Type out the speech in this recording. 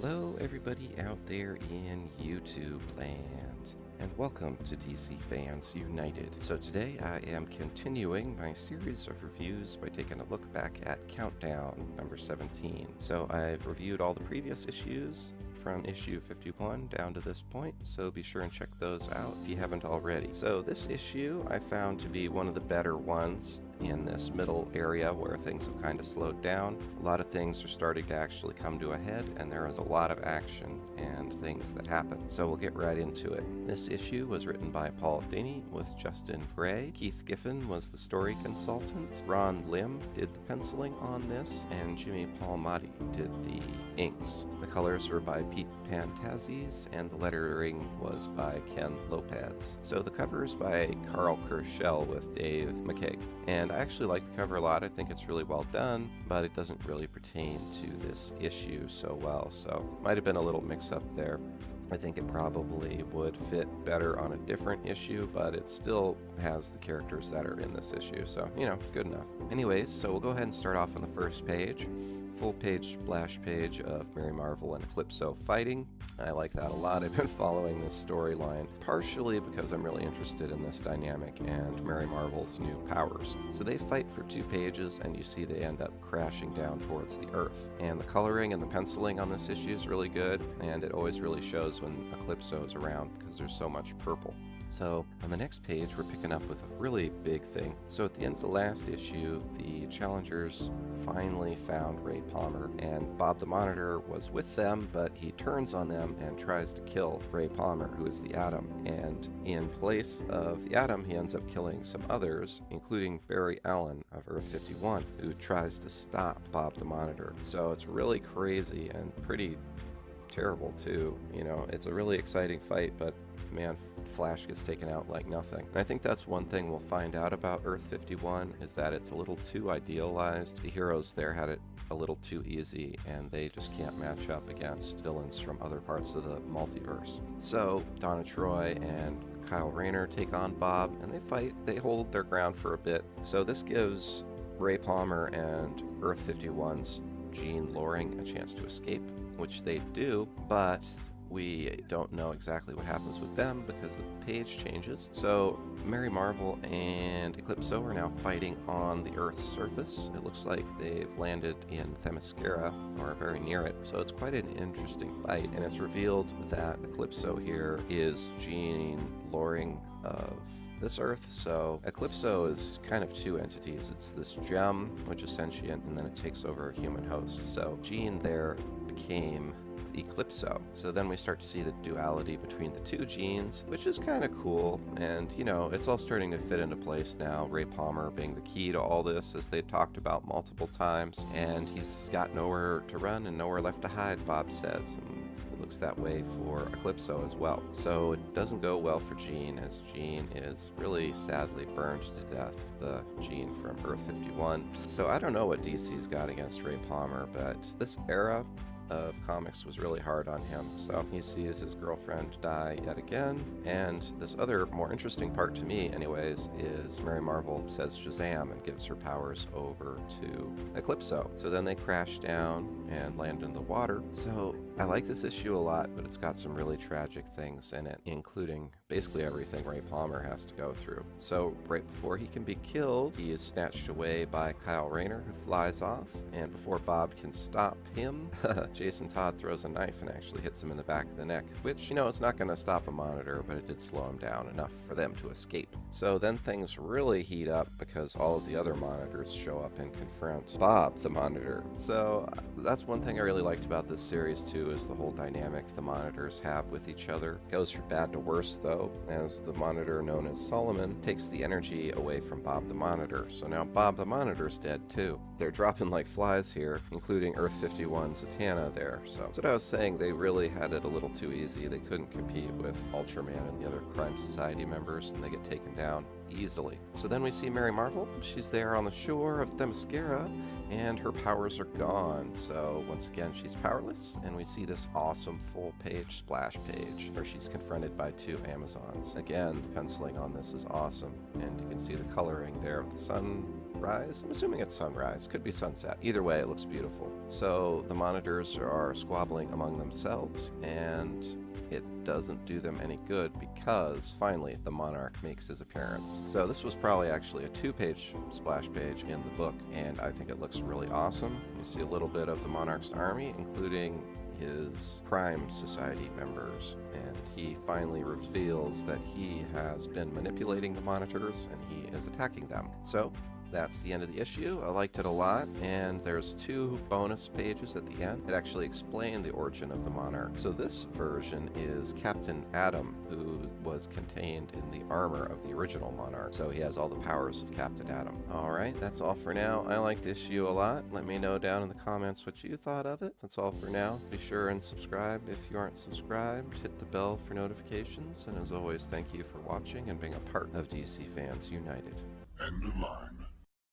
Hello everybody out there in YouTube land, and welcome to DC Fans United. So today I am continuing my series of reviews by taking a look back at Countdown number 17. So I've reviewed all the previous issues from issue 51 down to this point, so be sure and check those out if you haven't already. So this issue I found to be one of the better ones in this middle area where things have kind of slowed down. A lot of things are starting to actually come to a head, and there is a lot of action and things that happen. So we'll get right into it. This issue was written by Paul Dini with Justin Gray. Keith Giffen was the story consultant. Ron Lim did the penciling on this, and Jimmy Palmiotti did the inks. The colors were by Pete Pantazis, and the lettering was by Ken Lopez. So the cover is by Carl Kerschel with Dave McKeag. And I actually like the cover a lot. I think it's really well done, but it doesn't really pertain to this issue so well. So might have been a little mix-up there. I think it probably would fit better on a different issue, but it still has the characters that are in this issue. So, you know, good enough. Anyways, so we'll go ahead and start off on the first page. Full page splash page of Mary Marvel and Eclipso fighting. I like that a lot. I've been following this storyline partially because I'm really interested in this dynamic and Mary Marvel's new powers. So they fight for 2 pages, and you see they end up crashing down towards the earth. And the coloring and the penciling on this issue is really good, and it always really shows when Eclipso is around because there's so much purple. So on the next page, we're picking up with a really big thing. So at the end of the last issue, the Challengers finally found Ray Palmer, and Bob the Monitor was with them, but he turns on them and tries to kill Ray Palmer, who is the Atom. And in place of the Atom, he ends up killing some others, including Barry Allen of Earth 51, who tries to stop Bob the Monitor. So it's really crazy and pretty terrible too. You know, it's a really exciting fight, but man, Flash gets taken out like nothing. And I think that's one thing we'll find out about Earth 51 is that it's a little too idealized. The heroes there had it a little too easy, and they just can't match up against villains from other parts of the multiverse. So Donna Troy and Kyle Rayner take on Bob, and they fight. They hold their ground for a bit. So this gives Ray Palmer and Earth 51's Jean Loring a chance to escape, which they do, but we don't know exactly what happens with them because the page changes. So Mary Marvel and Eclipso are now fighting on the Earth's surface. It looks like they've landed in Themyscira, or very near it. So it's quite an interesting fight, and it's revealed that Eclipso here is Jean Loring of this Earth. So Eclipso is kind of 2 entities. It's this gem, which is sentient, and then it takes over a human host. So Jean there became Eclipso. So then we start to see the duality between the 2 genes, which is kind of cool. And, you know, it's all starting to fit into place now. Ray Palmer being the key to all this, as they talked about multiple times. And he's got nowhere to run and nowhere left to hide, Bob says. And it looks that way for Eclipso as well. So it doesn't go well for Jean, as Jean is really sadly burned to death, the Jean from Earth 51. So I don't know what DC's got against Ray Palmer, but this era of comics was really hard on him. So he sees his girlfriend die yet again, and this other more interesting part to me anyways is Mary Marvel says Shazam and gives her powers over to Eclipso. So then they crash down and land in the water. So I like this issue a lot, but it's got some really tragic things in it, including basically everything Ray Palmer has to go through. So right before he can be killed, he is snatched away by Kyle Rayner, who flies off, and before Bob can stop him, Jason Todd throws a knife and actually hits him in the back of the neck, which, you know, it's not going to stop a Monitor, but it did slow him down enough for them to escape. So then things really heat up because all of the other Monitors show up and confront Bob the Monitor. So that's one thing I really liked about this series too, is the whole dynamic the Monitors have with each other. It goes from bad to worse though, as the Monitor known as Solomon takes the energy away from Bob the Monitor. So now Bob the Monitor's dead too. They're dropping like flies here, including Earth 51 Zatanna there. So that's what I was saying, they really had it a little too easy. They couldn't compete with Ultraman and the other Crime Society members, and they get taken down easily. So then we see Mary Marvel. She's there on the shore of Themyscira, and her powers are gone. So once again, she's powerless, and we see this awesome full-page splash page where she's confronted by 2 Amazons. Again, the penciling on this is awesome, and you can see the coloring there of the sun sunrise. I'm assuming it's sunrise. Could be sunset. Either way, it looks beautiful. So the monitors are squabbling among themselves, and it doesn't do them any good because finally the Monarch makes his appearance. So this was probably actually a 2-page splash page in the book, and I think it looks really awesome. You see a little bit of the Monarch's army, including his crime society members, and he finally reveals that he has been manipulating the monitors and he is attacking them. So that's the end of the issue. I liked it a lot, and there's 2 bonus pages at the end that actually explain the origin of the Monarch. So this version is Captain Atom, who was contained in the armor of the original Monarch. So he has all the powers of Captain Atom. Alright, that's all for now. I liked the issue a lot. Let me know down in the comments what you thought of it. That's all for now. Be sure and subscribe if you aren't subscribed. Hit the bell for notifications, and as always, thank you for watching and being a part of DC Fans United. End of line.